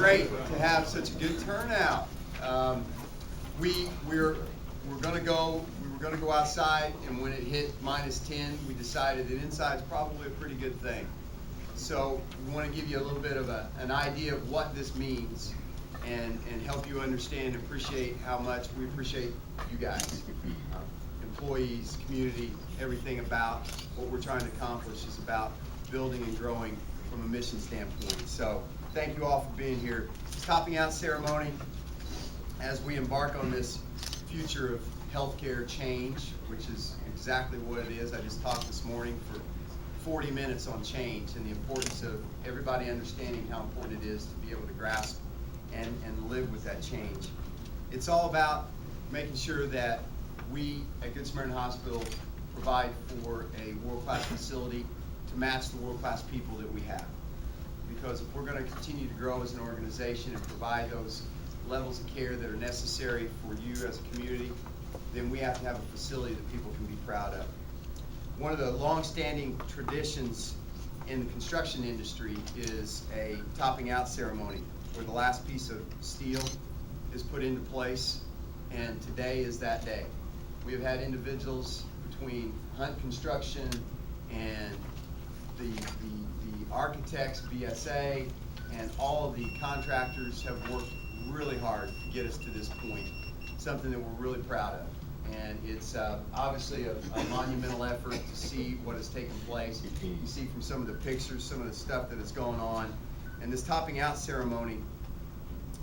great to have such a good turnout. We were going to go outside, and when it hit -10, we decided that inside is probably a pretty good thing. So we want to give you a little bit of an idea of what this means, and help you understand and appreciate how much we appreciate you guys, employees, community, everything about what we're trying to accomplish is about building and growing from a mission standpoint. So thank you all for being here. Topping out ceremony as we embark on this future of healthcare change, which is exactly what it is. I just talked this morning for 40 minutes on change and the importance of everybody understanding how important it is to be able to grasp and live with that change. It's all about making sure that we at Good Samaritan Hospital provide for a world-class facility to match the world-class people that we have. Because if we're going to continue to grow as an organization and provide those levels of care that are necessary for you as a community, then we have to have a facility that people can be proud of. One of the long-standing traditions in the construction industry is a topping out ceremony where the last piece of steel is put into place, and today is that day. We have had individuals between Hunt Construction and the architects, BSA, and all of the contractors have worked really hard to get us to this point, something that we're really proud of. And it's obviously a monumental effort to see what has taken place. You see from some of the pictures, some of the stuff that is going on. And this topping out ceremony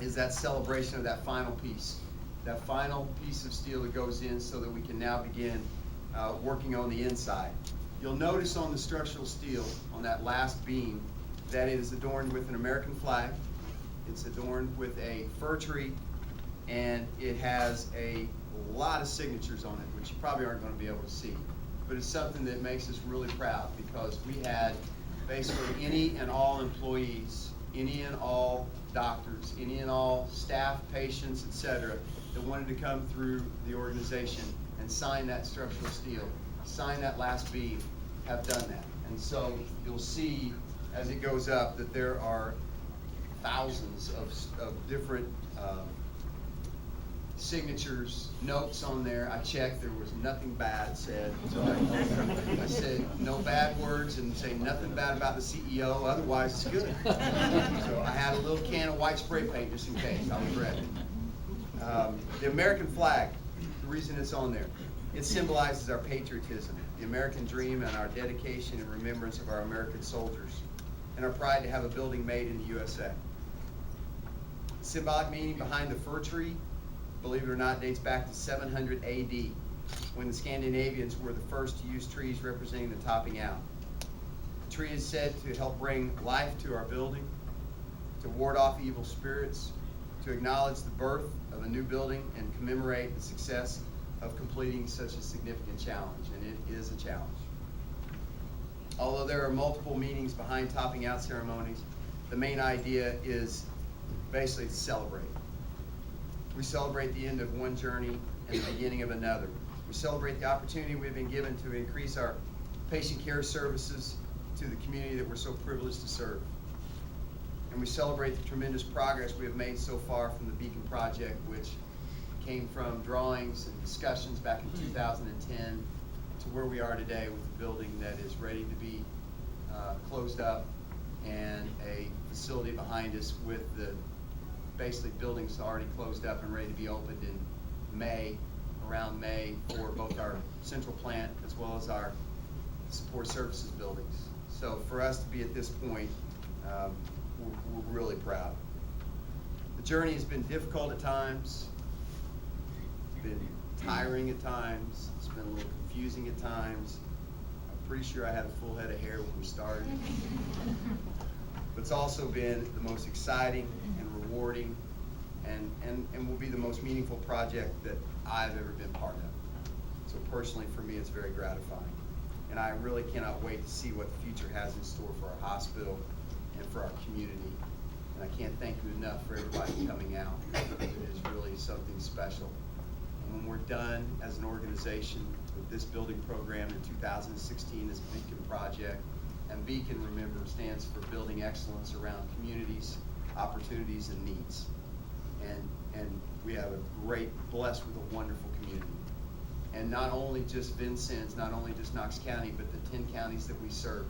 is that celebration of that final piece of steel that goes in so that we can now begin working on the inside. You'll notice on the structural steel, on that last beam, that it is adorned with an American flag. It's adorned with a fir tree, and it has a lot of signatures on it, which you probably aren't going to be able to see. But it's something that makes us really proud because we had basically any and all employees, any and all doctors, any and all staff, patients, etc., that wanted to come through the organization and sign that structural steel, sign that last beam, have done that. And so you'll see as it goes up that there are thousands of different signatures, notes on there. I checked, there was nothing bad said. So I said no bad words and say nothing bad about the CEO, otherwise it's good. So I had a little can of white spray paint just in case, I was ready. The American flag, the reason it's on there, it symbolizes our patriotism, the American dream, and our dedication and remembrance of our American soldiers, and our pride to have a building made in the USA. Symbolic meaning behind the fir tree, believe it or not, dates back to 700 AD, when the Scandinavians were the first to use trees representing the topping out. The tree is said to help bring life to our building, to ward off evil spirits, to acknowledge the birth of a new building, and commemorate the success of completing such a significant challenge, and it is a challenge. Although there are multiple meanings behind topping out ceremonies, the main idea is basically to celebrate. We celebrate the end of one journey and the beginning of another. We celebrate the opportunity we've been given to increase our patient care services to the community that we're so privileged to serve. And we celebrate the tremendous progress we have made so far from the Beacon Project, which came from drawings and discussions back in 2010 to where we are today with a building that is ready to be closed up and a facility behind us with the basically buildings already closed up and ready to be opened in May, around May, for both our central plant as well as our support services buildings. So for us to be at this point, we're really proud. The journey has been difficult at times. It's been tiring at times. It's been a little confusing at times. I'm pretty sure I had a full head of hair when we started. But it's also been the most exciting and rewarding and will be the most meaningful project that I've ever been part of. So personally for me it's very gratifying. And I really cannot wait to see what the future has in store for our hospital and for our community. And I can't thank you enough for everybody coming out. It is really something special. And when we're done as an organization with this building program in 2016, this Beacon project, and Beacon, remember, stands for Building Excellence Around Communities, opportunities and needs. And we have blessed with a wonderful community. And not only just Vincennes, not only just Knox County, but the 10 counties that we serve.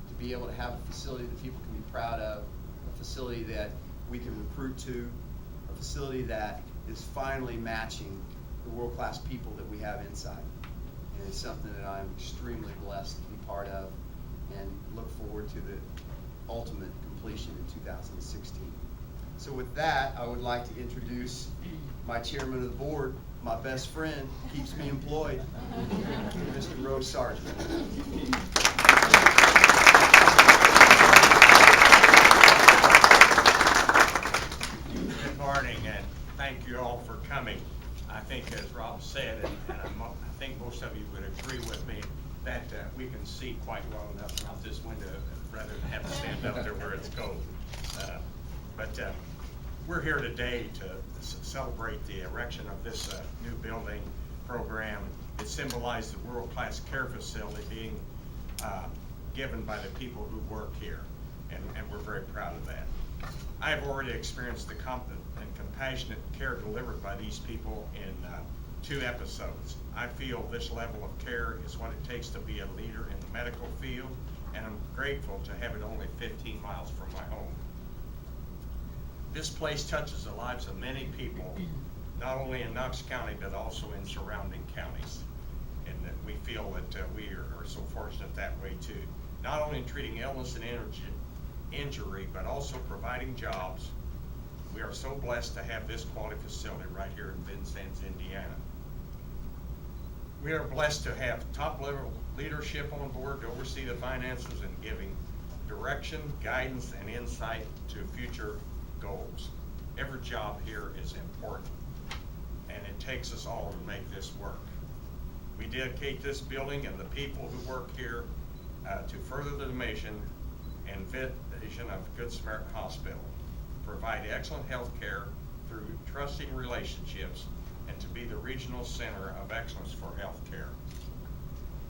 To be able to have a facility that people can be proud of, a facility that we can recruit to, a facility that is finally matching the world-class people that we have inside. And it's something that I'm extremely blessed to be part of and look forward to the ultimate completion in 2016. So with that, I would like to introduce my chairman of the board, my best friend, keeps me employed, Mr. Rose Sargent. Good morning, and thank you all for coming. I think, as Rob said, and I think most of you would agree with me, that we can see quite well enough out this window rather than have to stand up there where it's cold. But we're here today to celebrate the erection of this new building program. It symbolized the world-class care facility being given by the people who work here, and we're very proud of that. I have already experienced the competent and compassionate care delivered by these people in 2 episodes. I feel this level of care is what it takes to be a leader in the medical field, and I'm grateful to have it only 15 miles from my home. This place touches the lives of many people, not only in Knox County, but also in surrounding counties. And that we feel that we are so fortunate that way too. Not only in treating illness and injury, but also providing jobs. We are so blessed to have this quality facility right here in Vincennes, Indiana. We are blessed to have top-level leadership on board to oversee the finances and giving direction, guidance, and insight to future goals. Every job here is important, and it takes us all to make this work. We dedicate this building and the people who work here to further the mission and vision of Good Samaritan Hospital, provide excellent health care through trusting relationships, and to be the regional center of excellence for health care.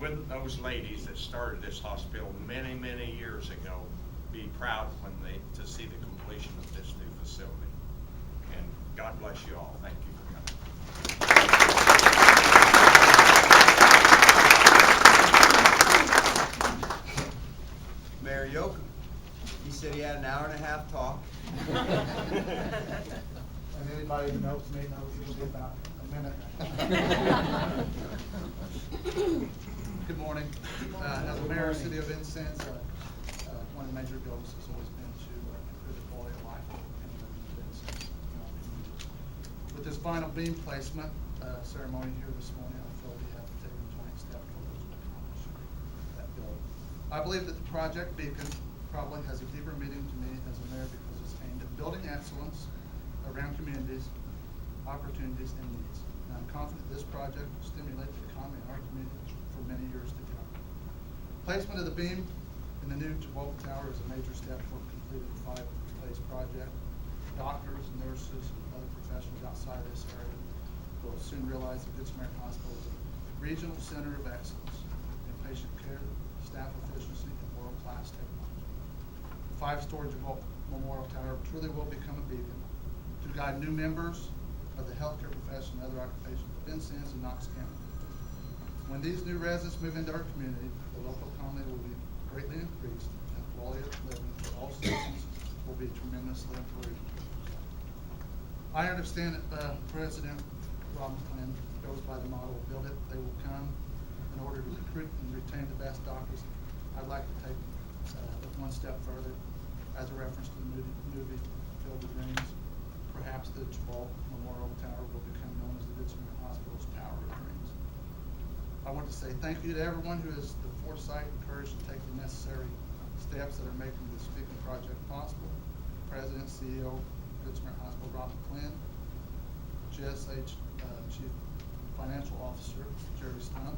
Wouldn't those ladies that started this hospital many, many years ago be proud when to see the completion of this new facility? And God bless you all. Thank you for coming. Mayor Yoakum, he said he had an hour-and-a-half talk. And anybody who knows me knows it'll be about a minute. Good morning. As a mayor of the city of Vincennes, one of the major goals has always been to improve the quality of life in Vincennes. With this final beam placement ceremony here this morning, I feel we have taken a joint step towards accomplishing that goal. I believe that the project Beacon probably has a deeper meaning to me as a mayor because it's aimed at building excellence around communities, opportunities, and needs. And I'm confident this project will stimulate the economy in our community for many years to come. Placement of the beam in the new Gibault Tower is a major step toward completing the 5-phase project. Doctors, nurses, and other professionals outside this area will soon realize that Good Samaritan Hospital is a regional center of excellence in patient care, staff efficiency, and world-class technology. The 5-story Gibault Memorial Tower truly will become a beacon to guide new members of the healthcare profession and other occupations of Vincennes and Knox County. When these new residents move into our community, the local economy will be greatly increased and quality of living for all citizens will be tremendously improved. I understand that President Rob McClin goes by the motto, build it, they will come. In order to recruit and retain the best doctors, I'd like to take it one step further as a reference to the movie Field of Dreams. Perhaps the Gibault Memorial Tower will become known as the Good Samaritan Hospital's Tower of Dreams. I want to say thank you to everyone who has the foresight and courage to take the necessary steps that are making this Beacon project possible. President, CEO, Good Samaritan Hospital, Rob McClin, GSH Chief Financial Officer, Jerry Stunt,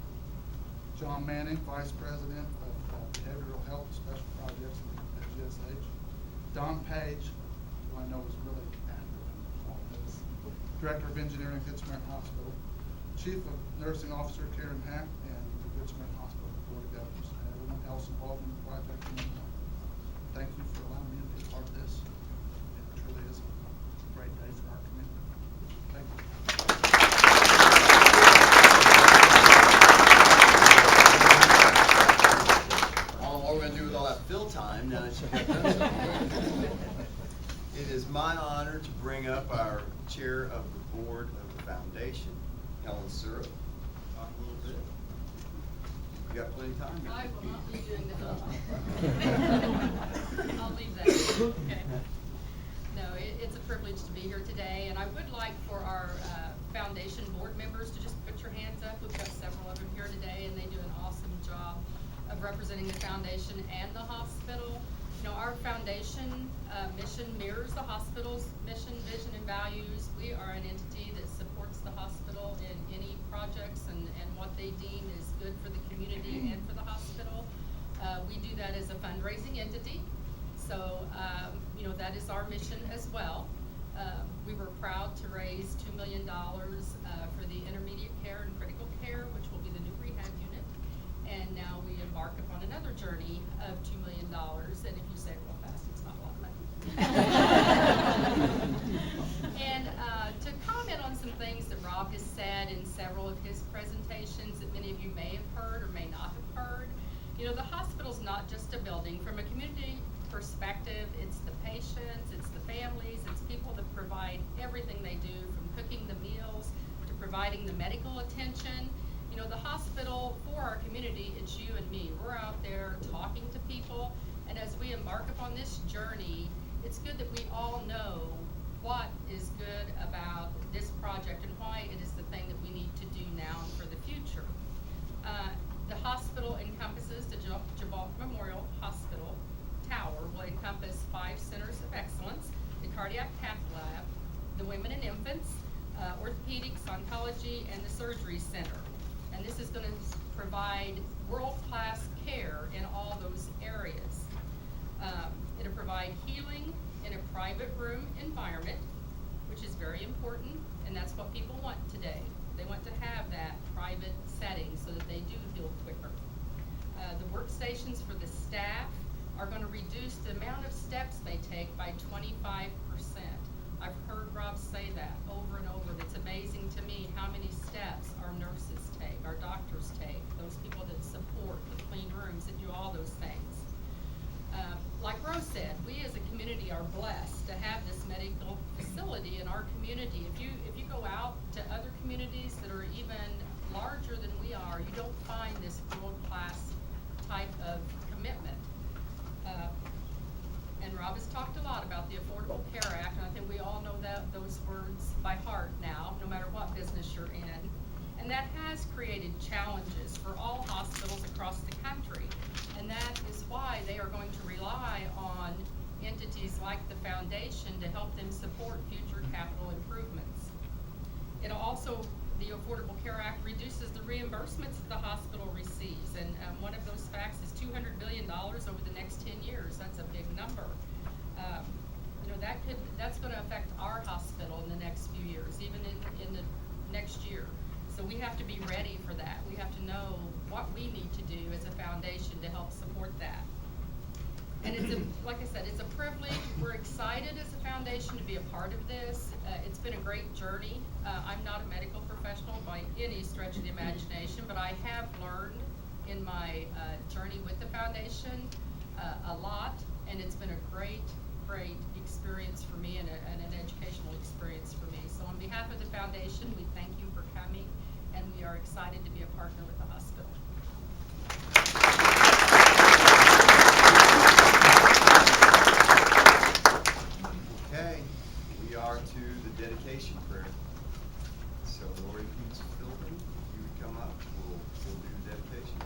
John Manning, Vice President of Behavioral Health and Special Projects at GSH, Don Page, who I know is really active in all this, Director of Engineering at Good Samaritan Hospital, Chief of Nursing Officer Karen Hack, and the Good Samaritan Hospital Board of Governors, and everyone else involved in the project. Thank you for allowing me to be a part of this. fill time now that you've got those. It is my honor to bring up our chair of the board of the foundation, Helen Syrup. Talk a little bit. You got plenty of time? I will not be doing the whole. I'll leave that. Okay. No, it's a privilege to be here today, and I would like for our foundation board members to just put your hands up. We've got several of them here today, and they do an awesome job of representing the foundation and the hospital. You know, our foundation mission mirrors the hospital's mission, vision, and values. We are an entity that supports the hospital in any projects and what they deem is good for the community and for the hospital. We do that as a fundraising entity. So, you know, that is our mission as well. We were proud to raise $2 million for the intermediate care and critical care, which will be the new rehab unit. And now we embark upon another journey of $2 million. And if you say it real fast, it's not a lot of money. And to comment on some things that Rob has said in several of his presentations that many of you may have heard or may not have heard. You know, the hospital's not just a building. From a community perspective, it's the patients, it's the families, it's people that provide everything they do, from cooking the meals to providing the medical attention. You know, the hospital, for our community, it's you and me. We're out there talking to people, and as we embark upon this journey, it's good that we all know what is good about this project and why it is the thing that we need to do now and for the future. The hospital encompasses the Gibault Memorial Hospital Tower will encompass 5 centers of excellence: the cardiac cath lab, the women and infants, orthopedics, oncology, and the surgery center. And this is going to provide world-class care in all those areas. It'll provide healing in a private room environment, which is very important, and that's what people want today. They want to have that private setting so that they do heal quicker. The workstations for the staff are going to reduce the amount of steps they take by 25%. I've heard Rob say that over and over. It's amazing to me how many steps our nurses take, our doctors take, those people that support, that clean rooms, that do all those things. Like Rose said, we as a community are blessed to have this medical facility in our community. If you go out to other communities that are even larger than we are, you don't find this world-class type of commitment. And Rob has talked a lot about the Affordable Care Act, and I think we all know those words by heart now, no matter what business you're in. And that has created challenges for all hospitals across the country. And that is why they are going to rely on entities like the foundation to help them support future capital improvements. It'll also, the Affordable Care Act reduces the reimbursements that the hospital receives, and one of those facts is $200 billion over the next 10 years. That's a big number. You know, that's going to affect our hospital in the next few years, even in the next year. So we have to be ready for that. We have to know what we need to do as a foundation to help support that. And it's like I said, it's a privilege. We're excited as a foundation to be a part of this. It's been a great journey. I'm not a medical professional by any stretch of the imagination, but I have learned in my journey with the foundation a lot, and it's been a great experience for me and an educational experience for me. So on behalf of the foundation, we thank you for coming, and we are excited to be a partner with the hospital. Okay, we are to the dedication prayer. So Lori Pete's Philbin, if you would come up, we'll do the dedication.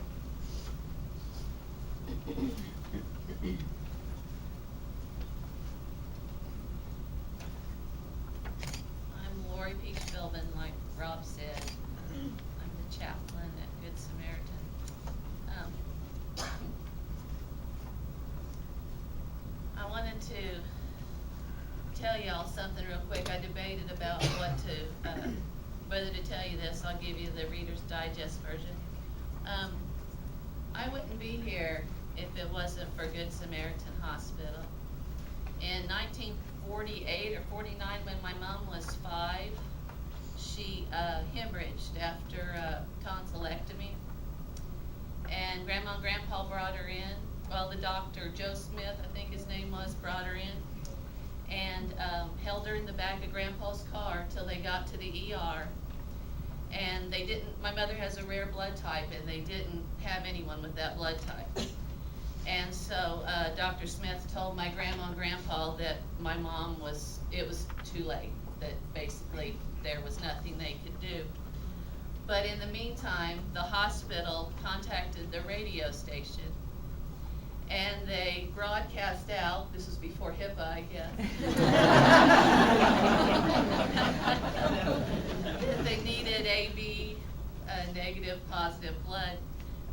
I'm Lori Peach Philbin, like Rob said. I'm the chaplain at Good Samaritan. I wanted to tell y'all something real quick. I debated about whether to tell you this. I'll give you the Reader's Digest version. I wouldn't be here if it wasn't for Good Samaritan Hospital. In 1948 or 49, when my mom was 5, she hemorrhaged after a tonsillectomy. And Grandma and Grandpa brought her in, well, the doctor, Joe Smith, I think his name was, brought her in and held her in the back of Grandpa's car till they got to the ER. And they didn't, my mother has a rare blood type, and they didn't have anyone with that blood type. And so Dr. Smith told my grandma and grandpa that my mom it was too late, that basically there was nothing they could do. But in the meantime, the hospital contacted the radio station, and they broadcast out, this was before HIPAA, I guess. They needed AB, negative, positive blood.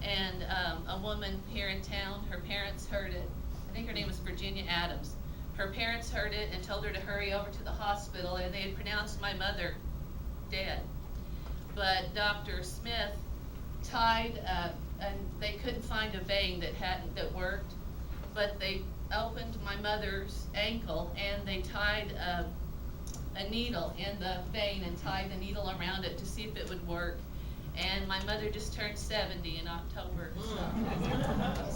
And a woman here in town, her parents heard it. I think her name was Virginia Adams. Her parents heard it and told her to hurry over to the hospital, and they had pronounced my mother dead. But Dr. Smith tied, and they couldn't find a vein that worked, but they opened my mother's ankle and they tied a needle in the vein and tied the needle around it to see if it would work. And my mother just turned 70 in October.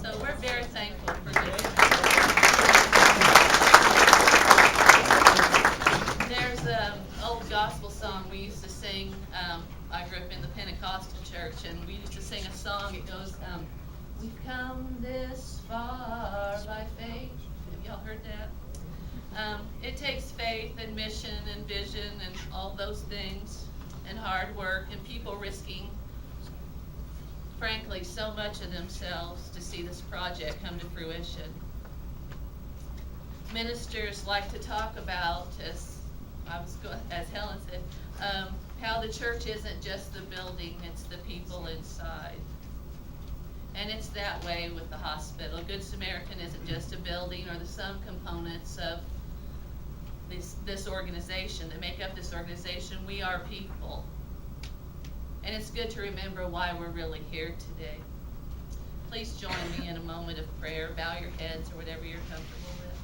So we're very thankful for Good Samaritan. There's an old gospel song we used to sing. I grew up in the Pentecostal church, and we used to sing a song. It goes, we've come this far by faith. Have y'all heard that? It takes faith and mission and vision and all those things, and hard work, and people risking, frankly, so much of themselves to see this project come to fruition. Ministers like to talk about, as Helen said, how the church isn't just the building, it's the people inside. And it's that way with the hospital. Good Samaritan isn't just a building or the some components of this organization that make up this organization. We are people. And it's good to remember why we're really here today. Please join me in a moment of prayer. Bow your heads or whatever you're comfortable with.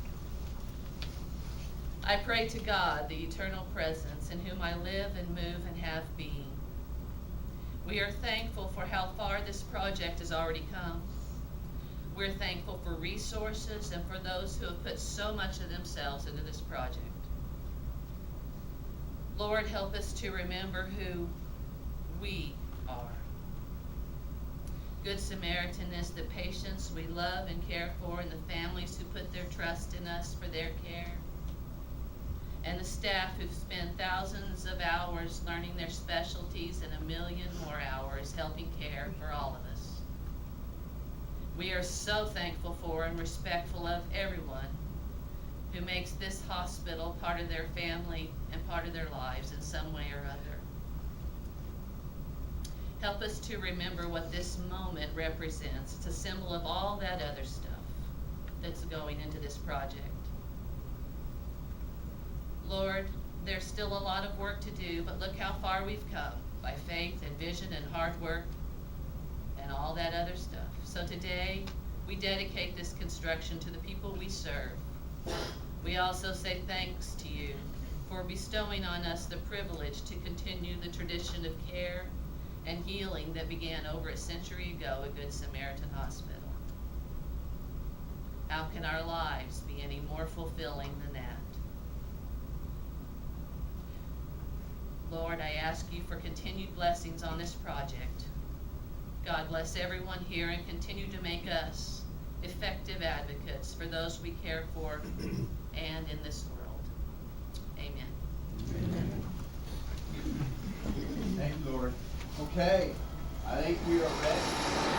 I pray to God, the eternal presence, in whom I live and move and have being. We are thankful for how far this project has already come. We're thankful for resources and for those who have put so much of themselves into this project. Lord, help us to remember who we are. Good Samaritan is the patients we love and care for, and the families who put their trust in us for their care, and the staff who spend thousands of hours learning their specialties and 1 million more hours helping care for all of us. We are so thankful for and respectful of everyone who makes this hospital part of their family and part of their lives in some way or other. Help us to remember what this moment represents. It's a symbol of all that other stuff that's going into this project. Lord, there's still a lot of work to do, but look how far we've come by faith and vision and hard work and all that other stuff. So today, we dedicate this construction to the people we serve. We also say thanks to you for bestowing on us the privilege to continue the tradition of care and healing that began over a century ago at Good Samaritan Hospital. How can our lives be any more fulfilling than that? Lord, I ask you for continued blessings on this project. God bless everyone here and continue to make us effective advocates for those we care for and in this world. Amen. Amen. Thank you, Lord. Okay, I think we are ready.